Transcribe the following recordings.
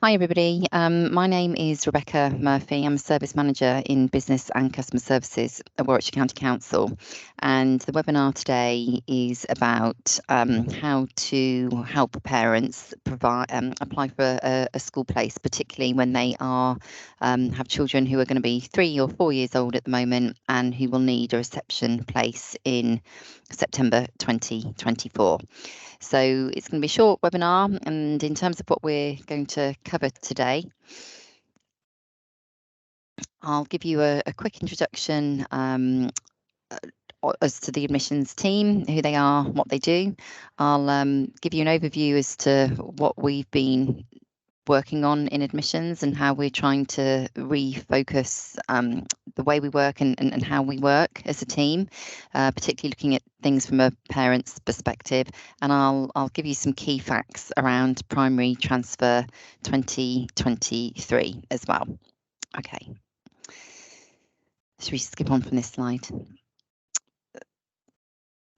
Hi everybody, my name is Rebecca Murphy. I'm a service manager in business and customer services at Warwickshire County Council, and the webinar today is about how to help parents apply for a school place, particularly when they are have children who are going to be 3 or 4 years old at the moment and who will need a reception place in September 2024. So it's going to be a short webinar, and in terms of what we're going to cover today, I'll give you a quick introduction as to the admissions team, who they are, what they do. I'll give you an overview as to what we've been working on in admissions and how we're trying to refocus the way we work and how we work as a team, particularly looking at things from a parent's perspective. And I'll give you some key facts around primary transfer 2023 as well. Okay. Should we skip on from this slide?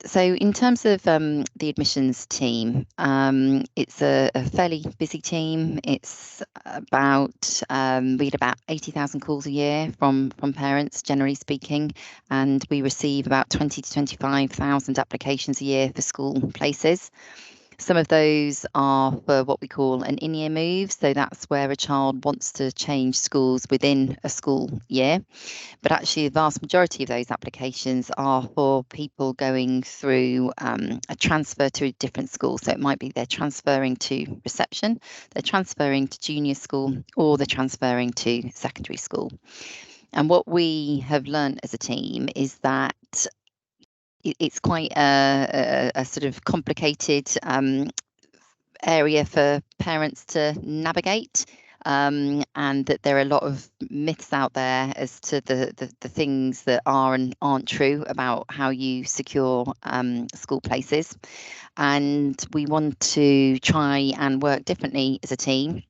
So in terms of the admissions team, it's a fairly busy team. It's about we get about 80,000 calls a year from parents, generally speaking, and we receive about 20 to 25,000 applications a year for school places. Some of those are for what we call an in-year move, so that's where a child wants to change schools within a school year. But actually, the vast majority of those applications are for people going through a transfer to a different school. So it might be they're transferring to reception, they're transferring to junior school, or they're transferring to secondary school. And what we have learned as a team is that it's quite a sort of complicated area for parents to navigate, and that there are a lot of myths out there as to the things that are and aren't true about how you secure school places. And we want to try and work differently as a team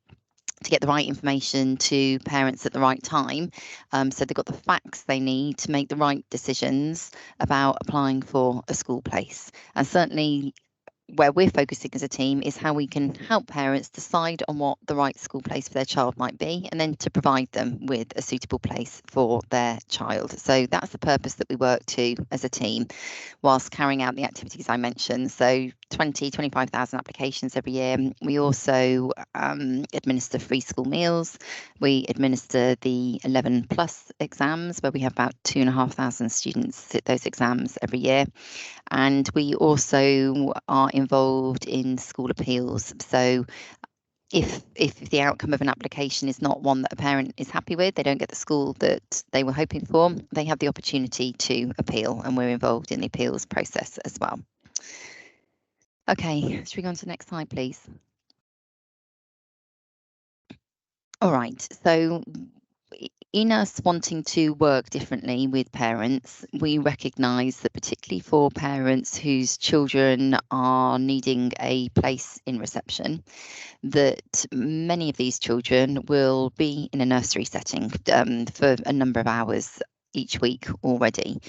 to get the right information to parents at the right time, so they've got the facts they need to make the right decisions about applying for a school place. And certainly where we're focusing as a team is how we can help parents decide on what the right school place for their child might be, and then to provide them with a suitable place for their child. So that's the purpose that we work to as a team, whilst carrying out the activities I mentioned. So 25,000 applications every year. We also administer free school meals. We administer the 11 plus exams, where we have about 2,500 students sit those exams every year. And we also are involved in school appeals. So if the outcome of an application is not one that a parent is happy with, they don't get the school that they were hoping for, they have the opportunity to appeal, and we're involved in the appeals process as well. Okay, should we go on to the next slide, please? All right, so in us wanting to work differently with parents, we recognise that particularly for parents whose children are needing a place in reception, that many of these children will be in a nursery setting for a number of hours each week already.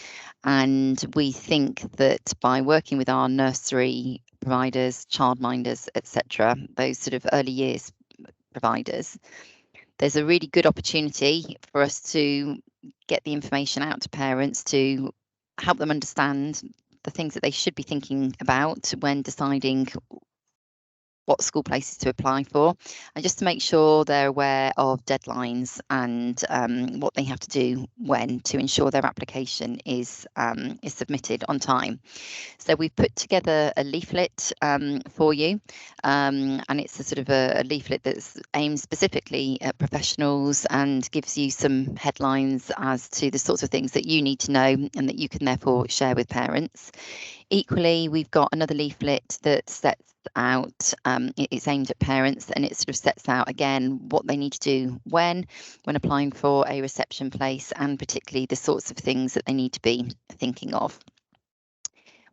And we think that by working with our nursery providers, childminders, etc., those sort of early years providers, there's a really good opportunity for us to get the information out to parents to help them understand the things that they should be thinking about when deciding what school places to apply for, and just to make sure they're aware of deadlines and what they have to do when, to ensure their application is submitted on time. So we've put together a leaflet for you, and it's a sort of a leaflet that's aimed specifically at professionals and gives you some headlines as to the sorts of things that you need to know and that you can therefore share with parents. Equally, we've got another leaflet that sets out, it's aimed at parents, and it sort of sets out again what they need to do when applying for a reception place, and particularly the sorts of things that they need to be thinking of.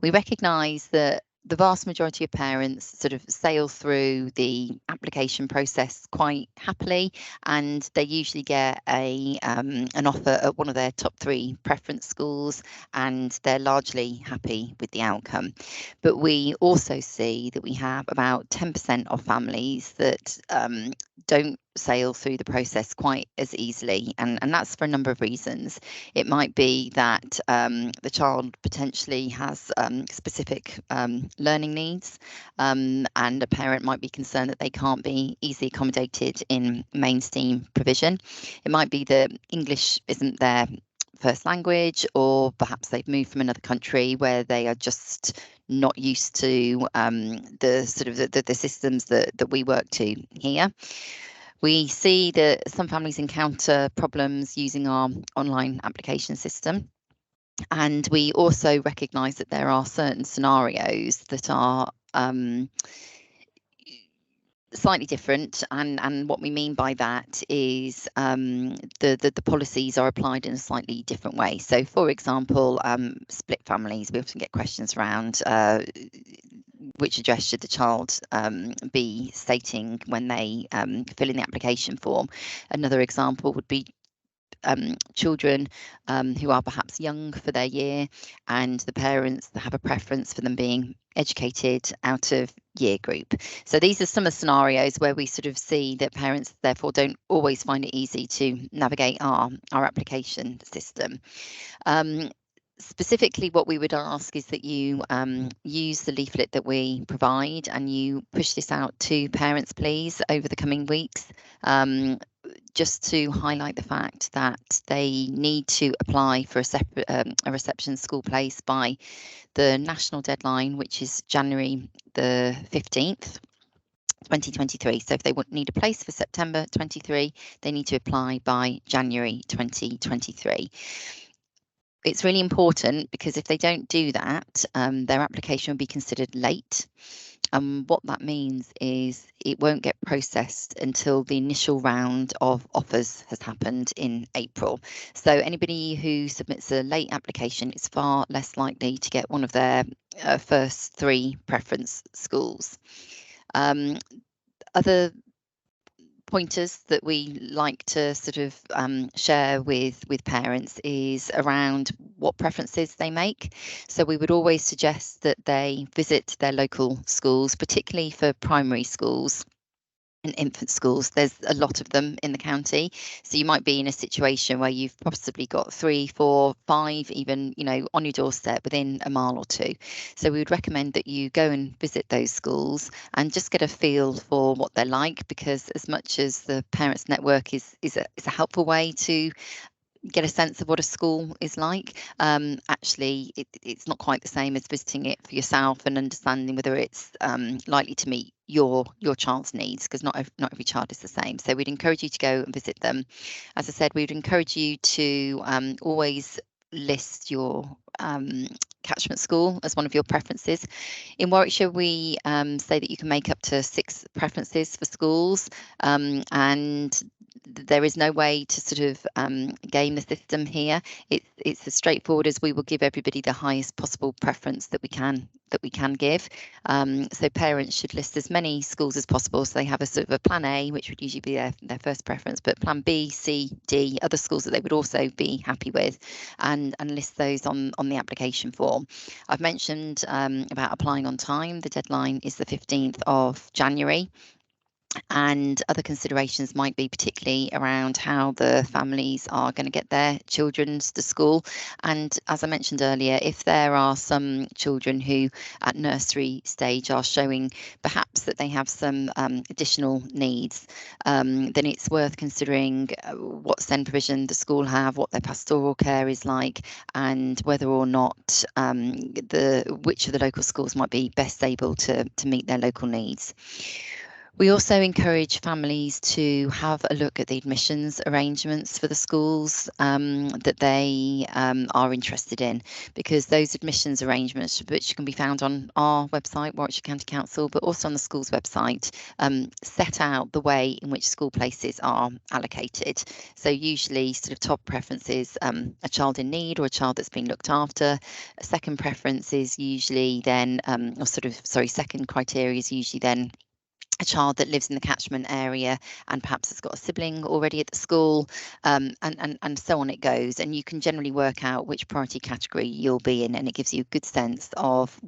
We recognise that the vast majority of parents sort of sail through the application process quite happily, and they usually get an offer at one of their top 3 preference schools, and they're largely happy with the outcome. But we also see that we have about 10% of families that don't sail through the process quite as easily, and that's for a number of reasons. It might be that the child potentially has specific learning needs, and a parent might be concerned that they can't be easily accommodated in mainstream provision. It might be that English isn't their first language, or perhaps they've moved from another country where they are just not used to the sort of the systems that we work to here. We see that some families encounter problems using our online application system. And we also recognise that there are certain scenarios that are slightly different, and what we mean by that is the policies are applied in a slightly different way. So, for example, split families, we often get questions around which address should the child be stating when they fill in the application form. Another example would be children who are perhaps young for their year, and the parents have a preference for them being educated out of year group. So these are some of the scenarios where we sort of see that parents therefore don't always find it easy to navigate our application system. Specifically, what we would ask is that you use the leaflet that we provide, and you push this out to parents, please, over the coming weeks, just to highlight the fact that they need to apply for a separate a reception school place by the national deadline, which is January the 15th. 2023. So if they need a place for September 23, they need to apply by January 2023. It's really important because if they don't do that, their application will be considered late. And what that means is it won't get processed until the initial round of offers has happened in April. So anybody who submits a late application is far less likely to get one of their first 3 preference schools. Other pointers that we like to sort of share with parents is around what preferences they make. So we would always suggest that they visit their local schools, particularly for primary schools and infant schools. There's a lot of them in the county, so you might be in a situation where you've possibly got 3, 4, 5 even, you know, on your doorstep within a mile or 2. So we would recommend that you go and visit those schools and just get a feel for what they're like, because as much as the parents network is a helpful way to get a sense of what a school is like, actually it's not quite the same as visiting it for yourself and understanding whether it's likely to meet your child's needs, because not every child is the same. So we'd encourage you to go and visit them. As I said, we'd encourage you to always list your catchment school as one of your preferences. In Warwickshire, we say that you can make up to 6 preferences for schools, and there is no way to sort of game the system here. It's as straightforward as we will give everybody the highest possible preference that we can give. So parents should list as many schools as possible, so they have a sort of a plan A, which would usually be their first preference, but plan B, C, D, other schools that they would also be happy with, and list those on the application form. I've mentioned about applying on time. The deadline is the 15th of January. And other considerations might be particularly around how the families are going to get their children to school. And as I mentioned earlier, if there are some children who at nursery stage are showing perhaps that they have some additional needs, then it's worth considering what SEND provision the school have, what their pastoral care is like, and whether or not which of the local schools might be best able to meet their local needs. We also encourage families to have a look at the admissions arrangements for the schools that they are interested in, because those admissions arrangements, which can be found on our website, Warwickshire County Council, but also on the school's website, set out the way in which school places are allocated. So usually sort of top preference is a child in need or a child that's been looked after. A second preference is usually then, second criteria is usually then a child that lives in the catchment area and perhaps has got a sibling already at the school, and so on it goes. And you can generally work out which priority category you'll be in, and it gives you a good sense of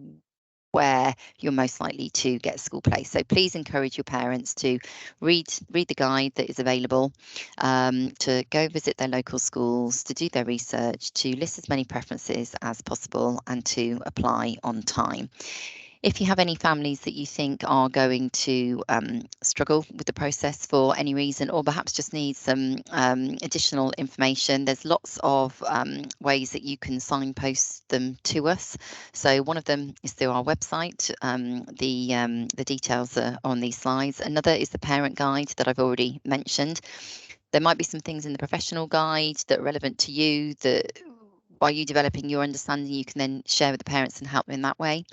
where you're most likely to get a school place. So please encourage your parents to read the guide that is available, to go visit their local schools, to do their research, to list as many preferences as possible, and to apply on time. If you have any families that you think are going to struggle with the process for any reason, or perhaps just need some additional information, there's lots of ways that you can signpost them to us. So one of them is through our website. The details are on these slides. Another is the parent guide that I've already mentioned. There might be some things in the professional guide that are relevant to you, that by you developing your understanding, you can then share with the parents and help them in that way.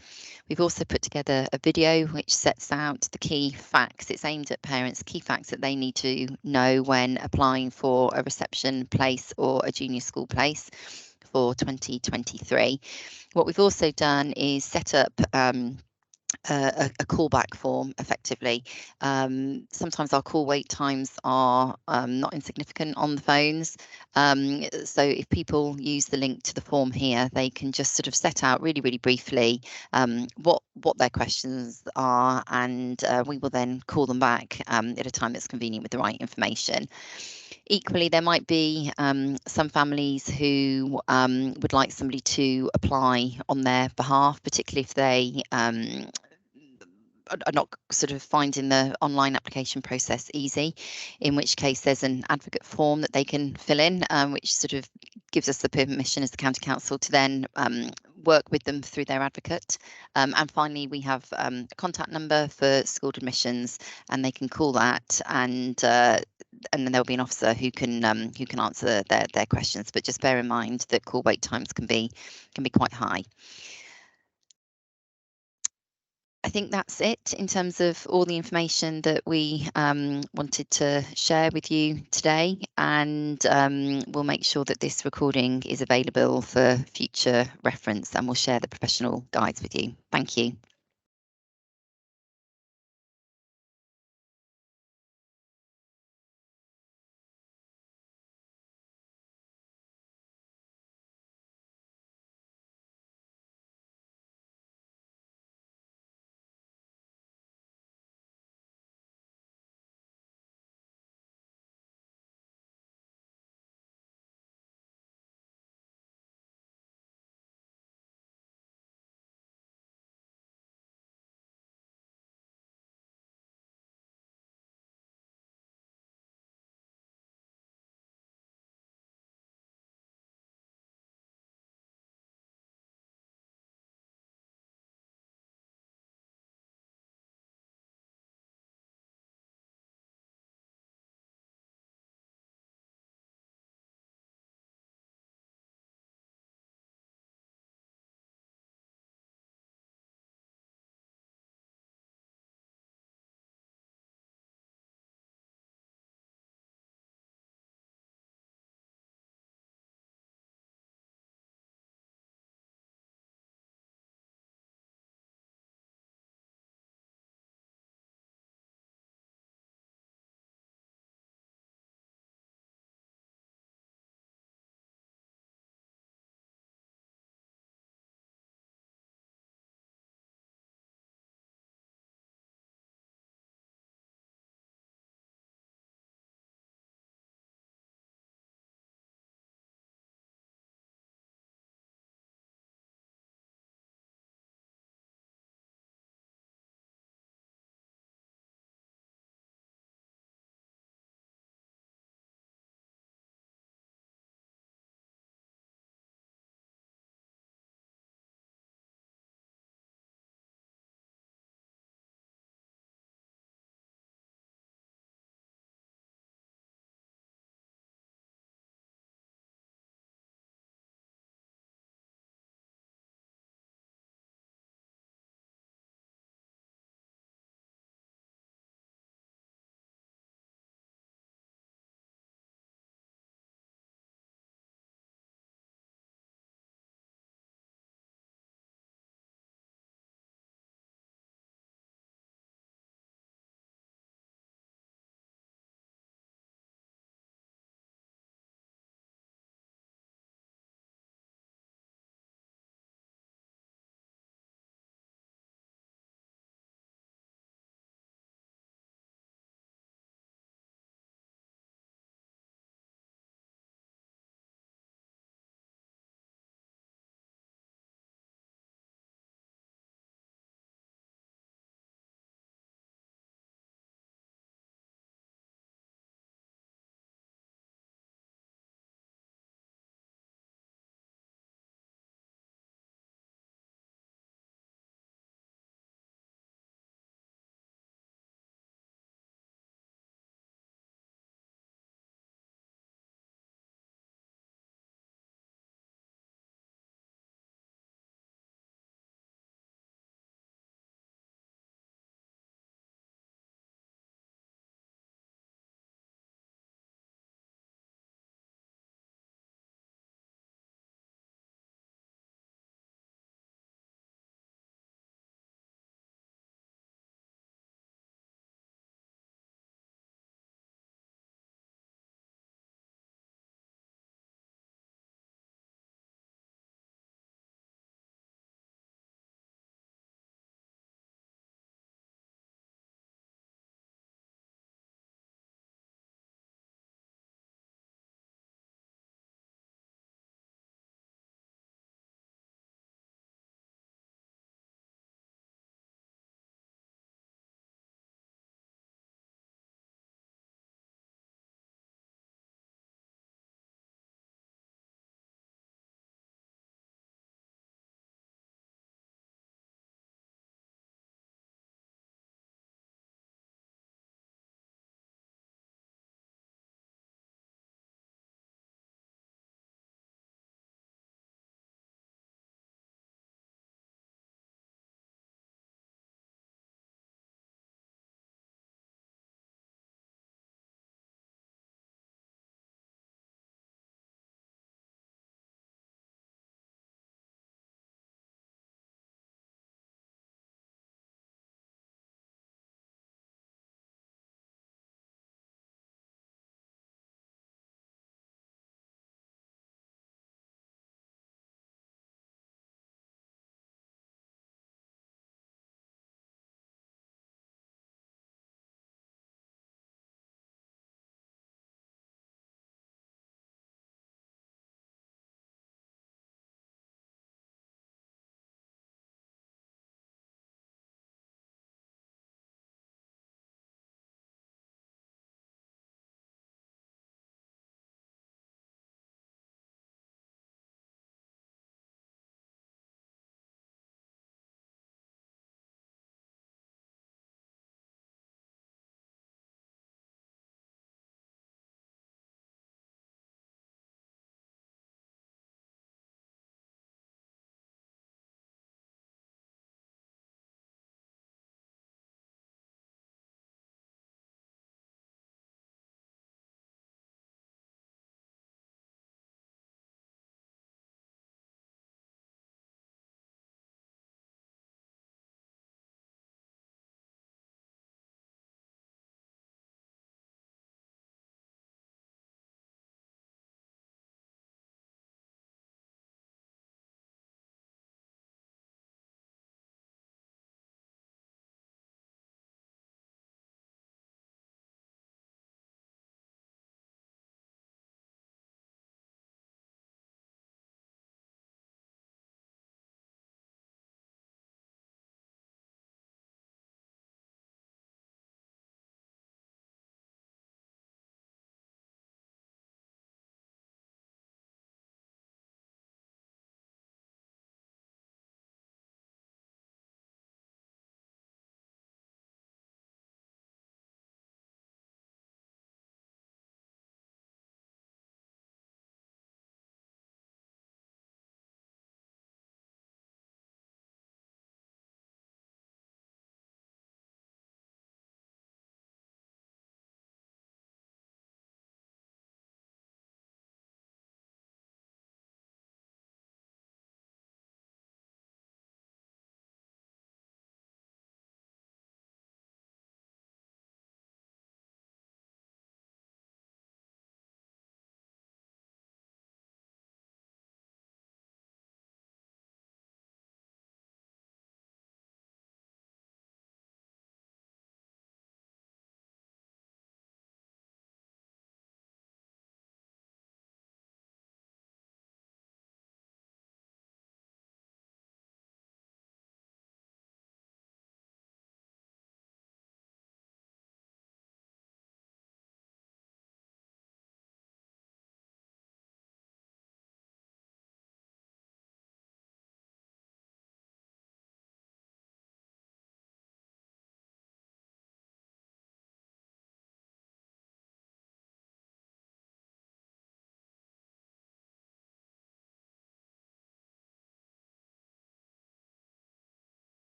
We've also put together a video which sets out the key facts. It's aimed at parents, key facts that they need to know when applying for a reception place or a junior school place for 2023. What we've also done is set up a callback form effectively. Sometimes our call wait times are not insignificant on the phones. So if people use the link to the form here, they can just sort of set out really, really briefly what their questions are, and we will then call them back at a time that's convenient with the right information. Equally, there might be some families who would like somebody to apply on their behalf, particularly if they are not sort of finding the online application process easy, in which case there's an advocate form that they can fill in, which sort of gives us the permission as the County Council to then work with them through their advocate. And finally, we have a contact number for school admissions, and they can call that, and then there'll be an officer who can answer their questions. But just bear in mind that call wait times can be quite high. I think that's it in terms of all the information that we wanted to share with you today, and we'll make sure that this recording is available for future reference, and we'll share the professional guides with you. Thank you.